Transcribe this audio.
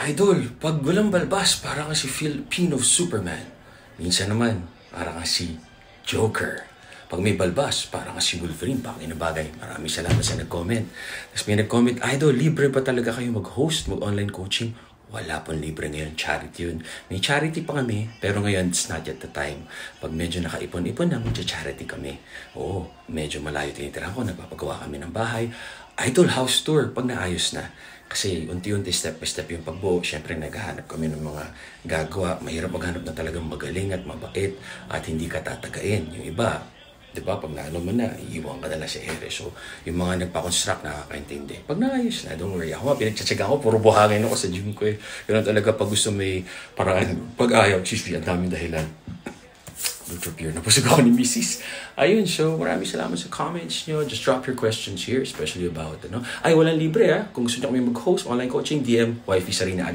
Idol, pag walang balbas, parang si Filipino Superman. Minsan naman, parang si Joker. Pag may balbas, parang si Wolverine. Bagay na bagay. Maraming salamat sa nag-comment. Tapos may nag-comment, Idol, libre ba talaga kayo mag-host, mag-online coaching? Wala pong libre ngayon, charity yun. May charity pa kami, pero ngayon, it's not yet the time. Pag medyo nakaipon-ipon na, magcha-charity kami. Oo, medyo malayo tinitirahan ko, nagpapagawa kami ng bahay. Idol house tour, pag naayos na. Kasi unti-unti, step by step yung pagbuo. Siyempre, naghahanap kami ng mga gagawa. Mahirap maghanap na talagang magaling at mabait at hindi ka tatagain. Yung iba, di ba, pag naano mo na, iiwan ka na lang sa ere. So, yung mga nagpa-construct, nakakaintindi. Pag naayos na, don't worry. Ako nga, pinagtsatsaga ko, puro buhangin ako sa gym ko eh. Ganun talaga pag gusto may paraan. Pag ayaw, chiefly, ang daming dahilan. Luther napusog ako ni Mrs. Ayun, so maraming salamat sa comments nyo. Just drop your questions here, especially about, Ay, walang libre Kung gusto nyo kami mag-host, online coaching, DM, Wifey Sarina.